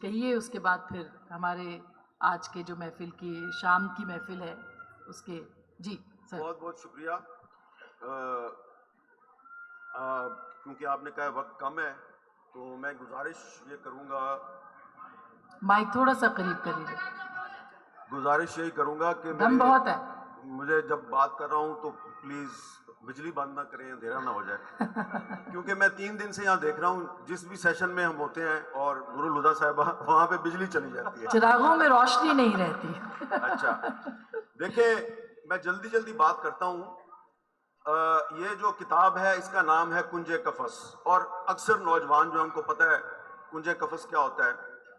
کہیے اس کے بعد پھر ہمارے آج کے جو محفل کی شام کی محفل ہے اس کے. جی سر. بہت بہت شکریہ. کیونکہ آپ نے کہا وقت کم ہے تو میں گزارش یہ کروں گا. مائک تھوڑا سا قریب کر لیجیے. گزارش یہی کروں گا کہ دم بہت ہے. مجھے جب بات کر رہا ہوں تو پلیز بجلی بند نہ کریں، اندھیرا نہ ہو جائے. کیونکہ میں 3 دن سے یہاں دیکھ رہا ہوں جس بھی سیشن میں ہم ہوتے ہیں اور نور الہدیٰ صاحبہ وہاں پہ بجلی چلی جاتی ہے، چراغوں میں روشنی نہیں رہتی. اچھا دیکھیں میں جلدی بات کرتا ہوں. یہ جو کتاب ہے اس کا نام ہے کنج قفس، اور اکثر نوجوان جو ہم کو پتہ ہے کنج قفس کیا ہوتا ہے،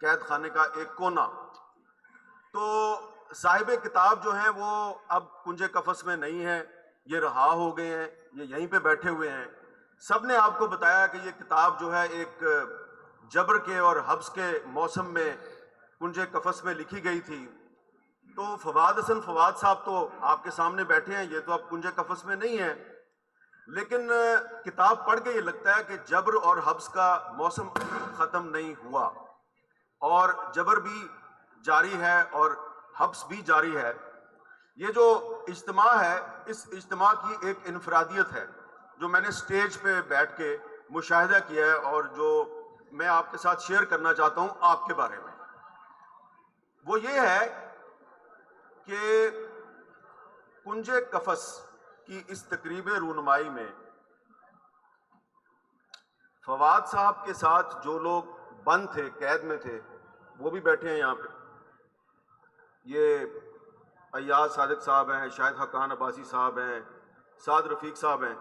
قید خانے کا ایک کونا. تو صاحب کتاب جو ہیں وہ اب کنج قفس میں نہیں ہیں، یہ رہا ہو گئے ہیں، یہ یہیں پہ بیٹھے ہوئے ہیں. سب نے آپ کو بتایا کہ یہ کتاب جو ہے ایک جبر کے اور حبس کے موسم میں کنج قفس میں لکھی گئی تھی. تو فواد حسن فواد صاحب تو آپ کے سامنے بیٹھے ہیں، یہ تو اب کنج قفس میں نہیں ہیں، لیکن کتاب پڑھ کے یہ لگتا ہے کہ جبر اور حبس کا موسم ختم نہیں ہوا، اور جبر بھی جاری ہے اور حبس بھی جاری ہے. یہ جو اجتماع ہے اس اجتماع کی ایک انفرادیت ہے جو میں نے سٹیج پہ بیٹھ کے مشاہدہ کیا ہے اور جو میں آپ کے ساتھ شیئر کرنا چاہتا ہوں آپ کے بارے میں. وہ یہ ہے کہ کنج قفس کی اس تقریب رونمائی میں فواد صاحب کے ساتھ جو لوگ بند تھے، قید میں تھے، وہ بھی بیٹھے ہیں یہاں پہ. یہ ایاز صادق صاحب ہیں، شاہد حقان عباسی صاحب ہیں، سعد رفیق صاحب ہیں.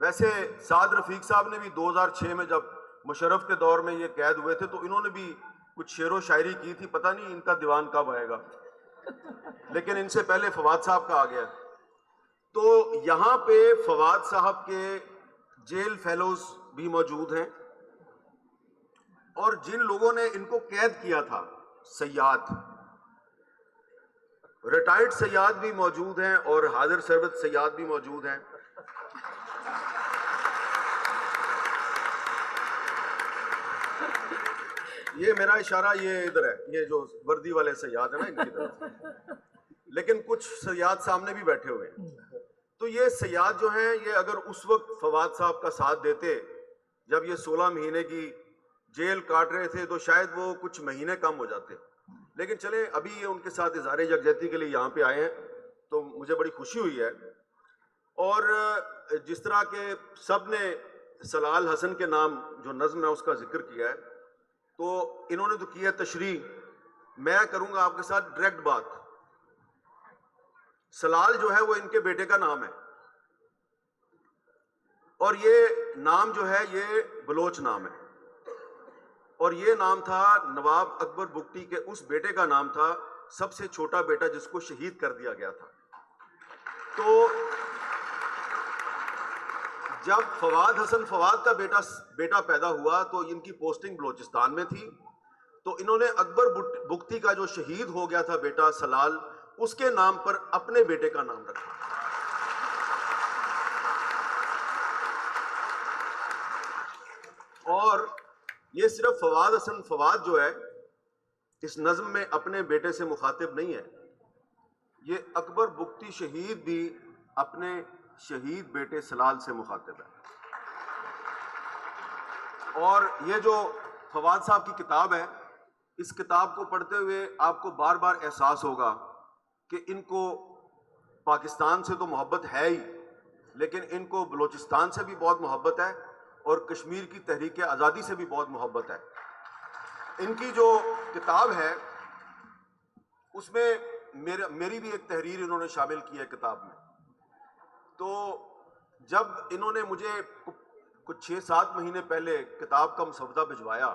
ویسے سعد رفیق صاحب نے بھی 2006 میں جب مشرف کے دور میں یہ قید ہوئے تھے تو انہوں نے بھی کچھ شعر و شاعری کی تھی، پتہ نہیں ان کا دیوان کب آئے گا، لیکن ان سے پہلے فواد صاحب کا آ گیا. تو یہاں پہ فواد صاحب کے جیل فیلوز بھی موجود ہیں، اور جن لوگوں نے ان کو قید کیا تھا، سیاد، ریٹائرڈ سیاد بھی موجود ہیں اور حاضر سربت سیاد بھی موجود ہیں. یہ میرا اشارہ یہ ادھر ہے، یہ جو وردی والے سیاد ہیں نا ان کی طرف، لیکن کچھ سیاد سامنے بھی بیٹھے ہوئے ہیں. تو یہ سیاد جو ہیں یہ اگر اس وقت فواد صاحب کا ساتھ دیتے جب یہ 16 مہینے کی جیل کاٹ رہے تھے تو شاید وہ کچھ مہینے کم ہو جاتے. لیکن چلیں ابھی یہ ان کے ساتھ اظہار یکجہتی کے لیے یہاں پہ آئے ہیں تو مجھے بڑی خوشی ہوئی ہے. اور جس طرح کہ سب نے سلال حسن کے نام جو نظم ہے اس کا ذکر کیا ہے، تو انہوں نے تو کیا تشریح، میں کروں گا آپ کے ساتھ ڈائریکٹ بات. سلال جو ہے وہ ان کے بیٹے کا نام ہے، اور یہ نام جو ہے یہ بلوچ نام ہے، اور یہ نام تھا نواب اکبر بگٹی کے اس بیٹے کا نام تھا، سب سے چھوٹا بیٹا جس کو شہید کر دیا گیا تھا. تو جب فواد حسن فواد کا بیٹا پیدا ہوا تو ان کی پوسٹنگ بلوچستان میں تھی، تو انہوں نے اکبر بگٹی کا جو شہید ہو گیا تھا بیٹا سلال، اس کے نام پر اپنے بیٹے کا نام رکھا. اور یہ صرف فواد حسن فواد جو ہے اس نظم میں اپنے بیٹے سے مخاطب نہیں ہے، یہ اکبر بگٹی شہید بھی اپنے شہید بیٹے سلال سے مخاطب ہے. اور یہ جو فواد صاحب کی کتاب ہے، اس کتاب کو پڑھتے ہوئے آپ کو بار بار احساس ہوگا کہ ان کو پاکستان سے تو محبت ہے ہی، لیکن ان کو بلوچستان سے بھی بہت محبت ہے اور کشمیر کی تحریک آزادی سے بھی بہت محبت ہے. ان کی جو کتاب ہے اس میں میری بھی ایک تحریر انہوں نے شامل کی ہے کتاب میں. تو جب انہوں نے مجھے کچھ 6-7 مہینے پہلے کتاب کا مسودہ بھجوایا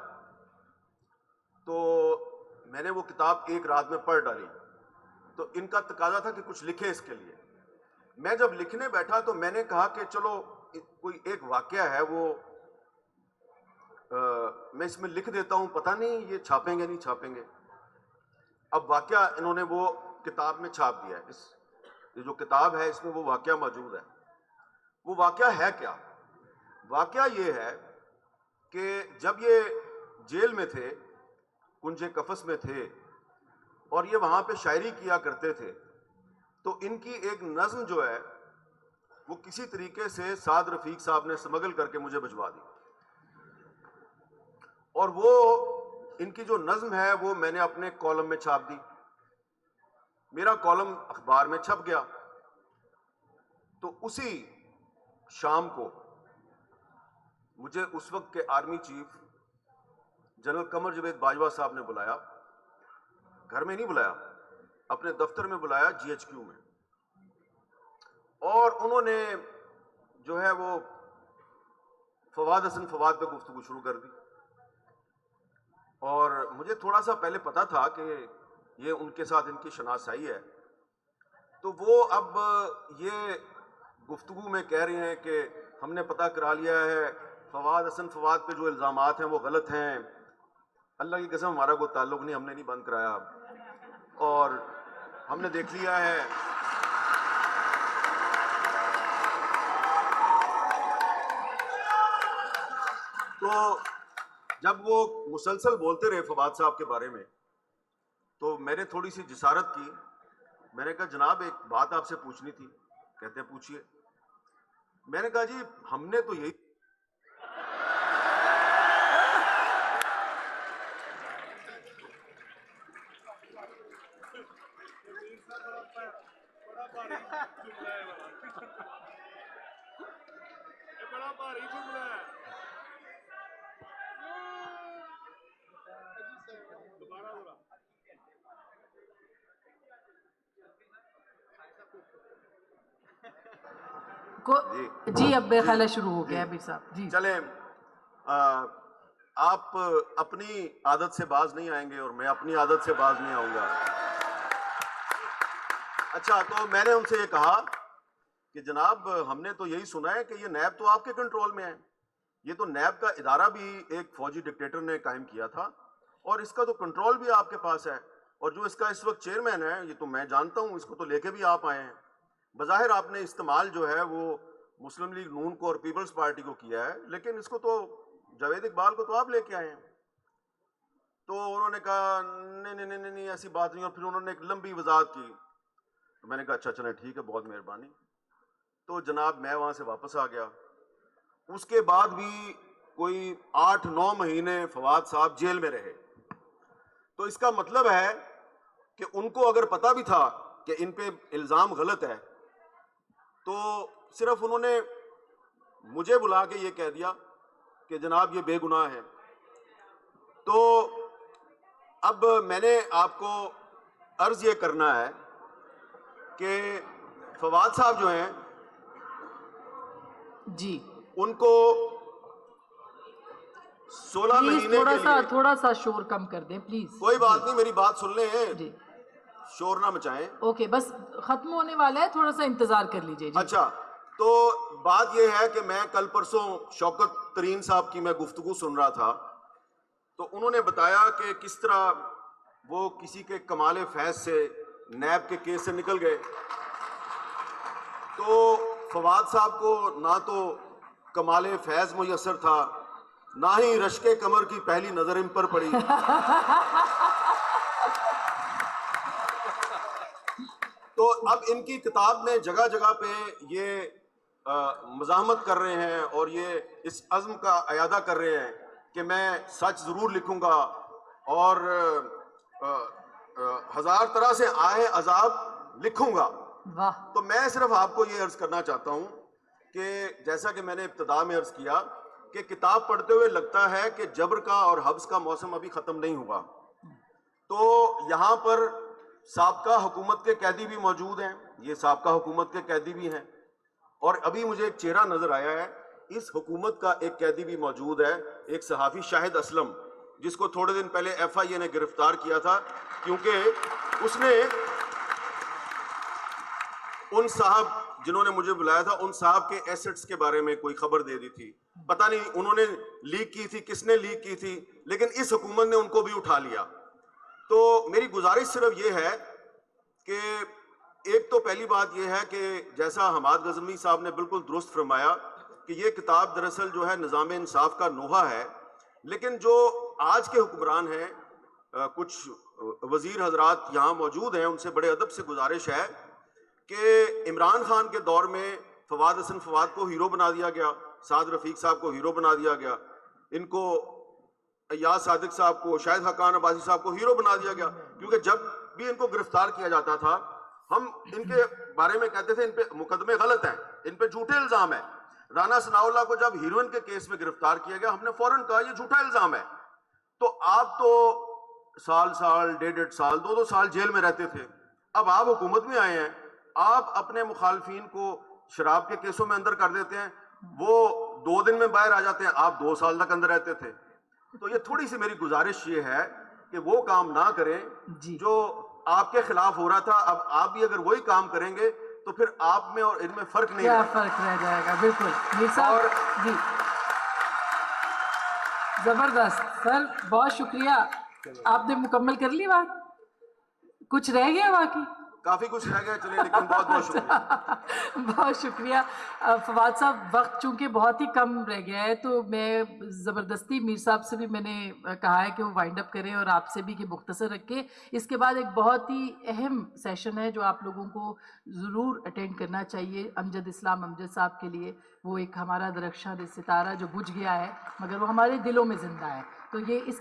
تو میں نے وہ کتاب ایک رات میں پڑھ ڈالی. تو ان کا تقاضا تھا کہ کچھ لکھے اس کے لیے. میں جب لکھنے بیٹھا تو میں نے کہا کہ چلو کوئی ایک واقعہ ہے وہ میں اس میں لکھ دیتا ہوں، پتہ نہیں یہ چھاپیں گے نہیں چھاپیں گے. اب واقعہ انہوں نے وہ کتاب میں چھاپ دیا ہے، یہ جو کتاب ہے اس میں وہ واقعہ موجود ہے. وہ واقعہ ہے کیا؟ واقعہ یہ ہے کہ جب یہ جیل میں تھے کنج قفس میں تھے اور یہ وہاں پہ شاعری کیا کرتے تھے، تو ان کی ایک نظم جو ہے وہ کسی طریقے سے سعد رفیق صاحب نے سمگل کر کے مجھے بھجوا دی، اور وہ ان کی جو نظم ہے وہ میں نے اپنے کالم میں چھاپ دی. میرا کالم اخبار میں چھپ گیا. تو اسی شام کو مجھے اس وقت کے army chief general Qamar Javed Bajwa صاحب نے بلایا، گھر میں نہیں بلایا، اپنے دفتر میں بلایا GHQ میں، اور انہوں نے جو ہے وہ فواد حسن فواد پہ گفتگو شروع کر دی. اور مجھے تھوڑا سا پہلے پتا تھا کہ یہ ان کے ساتھ ان کی شناسائی ہے، تو وہ اب یہ گفتگو میں کہہ رہے ہیں کہ ہم نے پتہ کرا لیا ہے فواد حسن فواد پہ جو الزامات ہیں وہ غلط ہیں. اللہ کی قسم ہمارا کوئی تعلق نہیں، ہم نے نہیں بند کرایا، اور ہم نے دیکھ لیا ہے. تو جب وہ مسلسل بولتے رہے فواد صاحب کے بارے میں تو میں نے تھوڑی سی جسارت کی. میں نے کہا جناب ایک بات آپ سے پوچھنی تھی. کہتے ہیں پوچھیے. میں نے کہا جی ہم نے تو یہی جی اب میرا خیال ہے شروع ہو گیا ہے بیر صاحب. جی چلیں، آپ اپنی عادت سے باز نہیں آئیں گے اور میں اپنی عادت سے باز نہیں آؤں گا. اچھا، تو میں نے ان سے یہ کہا کہ جناب ہم نے تو یہی سنا ہے کہ یہ نیب تو آپ کے کنٹرول میں ہے. یہ تو نیب کا ادارہ بھی ایک فوجی ڈکٹیٹر نے قائم کیا تھا اور اس کا تو کنٹرول بھی آپ کے پاس ہے، اور جو اس کا اس وقت چیئرمین ہے یہ تو میں جانتا ہوں، اس کو تو لے کے بھی آپ آئے ہیں. بظاہر آپ نے استعمال جو ہے وہ مسلم لیگ نون کو اور پیپلز پارٹی کو کیا ہے، لیکن اس کو تو جاوید اقبال کو تو آپ لے کے آئے ہیں. تو انہوں نے کہا نہیں ایسی بات نہیں، اور پھر انہوں نے ایک لمبی وضاحت کی. تو میں نے کہا اچھا چلیں ٹھیک ہے، بہت مہربانی. تو جناب میں وہاں سے واپس آ گیا. اس کے بعد بھی کوئی 8-9 مہینے فواد صاحب جیل میں رہے. تو اس کا مطلب ہے کہ ان کو اگر پتہ بھی تھا کہ ان پہ الزام غلط ہے تو صرف انہوں نے مجھے بلا کے یہ کہہ دیا کہ جناب یہ بے گناہ ہے. تو اب میں نے آپ کو عرض یہ کرنا ہے کہ فواد صاحب جو ہیں جی ان کو 16 مہینے کے لیے تھوڑا سا شور کم کر دیں پلیز. کوئی بات نہیں، میری بات سن لیں. جی شور نہ مچائیں. اوکے، بس ختم ہونے والا ہے، تھوڑا سا انتظار کر لیجئے. جی اچھا، تو بات یہ ہے کہ میں کل پرسوں شوکت ترین صاحب کی میں گفتگو سن رہا تھا، تو انہوں نے بتایا کہ کس طرح وہ کسی کے کمال فیض سے نیب کے کیس سے نکل گئے. تو فواد صاحب کو نہ تو کمال فیض میسر تھا، نہ ہی رشک کمر کی پہلی نظر ان پر پڑی. تو اب ان کی کتاب میں جگہ جگہ پہ یہ مزاحمت کر رہے ہیں اور یہ اس عزم کا اعادہ کر رہے ہیں کہ میں سچ ضرور لکھوں گا اور 1000 طرح سے آئے عذاب لکھوں گا. تو میں صرف آپ کو یہ عرض کرنا چاہتا ہوں کہ جیسا کہ میں نے ابتدا میں عرض کیا کہ کتاب پڑھتے ہوئے لگتا ہے کہ جبر کا اور حبس کا موسم ابھی ختم نہیں ہوا. تو یہاں پر سابقہ حکومت کے قیدی بھی موجود ہیں، یہ سابقہ حکومت کے قیدی بھی ہیں، اور ابھی مجھے ایک چہرہ نظر آیا ہے، اس حکومت کا ایک قیدی بھی موجود ہے، ایک صحافی شاہد اسلم، جس کو تھوڑے دن پہلے FIA نے گرفتار کیا تھا کیونکہ اس نے ان صاحب جنہوں نے مجھے بلایا تھا ان صاحب کے ایسٹس کے بارے میں کوئی خبر دے دی تھی. پتہ نہیں انہوں نے لیک کی تھی، کس نے لیک کی تھی، لیکن اس حکومت نے ان کو بھی اٹھا لیا. تو میری گزارش صرف یہ ہے کہ ایک تو پہلی بات یہ ہے کہ جیسا حماد غزنوی صاحب نے بالکل درست فرمایا کہ یہ کتاب دراصل جو ہے نظام انصاف کا نوحہ ہے، لیکن جو آج کے حکمران ہیں کچھ وزیر حضرات یہاں موجود ہیں، ان سے بڑے ادب سے گزارش ہے کہ عمران خان کے دور میں فواد حسن فواد کو ہیرو بنا دیا گیا، سعد رفیق صاحب کو ہیرو بنا دیا گیا، ان کو ایاز صادق صاحب کو، شاہد حقان عباسی صاحب کو ہیرو بنا دیا گیا، کیونکہ جب بھی ان کو گرفتار کیا جاتا تھا ہم ان کے بارے میں کہتے تھے ان پہ مقدمے غلط ہیں، ان پہ جھوٹے الزام ہیں۔ رانا ثناء اللہ کو جب ہیروئن کے کیس میں گرفتار کیا گیا، ہم نے فوراً کہا یہ جھوٹا الزام ہے۔ تو آپ تو سال 1.5 سال 2 سال جیل میں رہتے تھے، اب آپ حکومت میں آئے ہیں، آپ اپنے مخالفین کو شراب کے کیسوں میں اندر کر دیتے ہیں، وہ 2 دن میں باہر آ جاتے ہیں، آپ 2 سال تک اندر رہتے تھے۔ تو یہ تھوڑی سی میری گزارش یہ ہے کہ وہ کام نہ کریں جو آپ کے خلاف ہو رہا تھا۔ اب آپ بھی اگر وہی کام کریں گے تو پھر آپ میں اور ان میں فرق نہیں کیا رہے گا۔ فرق رہ جائے گا، بالکل میر صاحب جی زبردست سر، بہت شکریہ۔ آپ نے مکمل کر لی بات؟ کچھ رہ گیا باقی؟ کافی کچھ رہ گیا، چلیں، لیکن بہت بہت شکریہ۔ بہت شکریہ فواد صاحب، وقت چونکہ بہت ہی کم رہ گیا ہے تو میں زبردستی میر صاحب سے بھی میں نے کہا ہے کہ وہ وائنڈ اپ کریں اور آپ سے بھی کہ مختصر رکھیں۔ اس کے بعد ایک بہت ہی اہم سیشن ہے جو آپ لوگوں کو ضرور اٹینڈ کرنا چاہیے امجد اسلام امجد صاحب کے لیے۔ وہ ایک ہمارا درخشاں ستارہ جو بجھ گیا ہے مگر وہ ہمارے دلوں میں زندہ ہے، تو یہ اس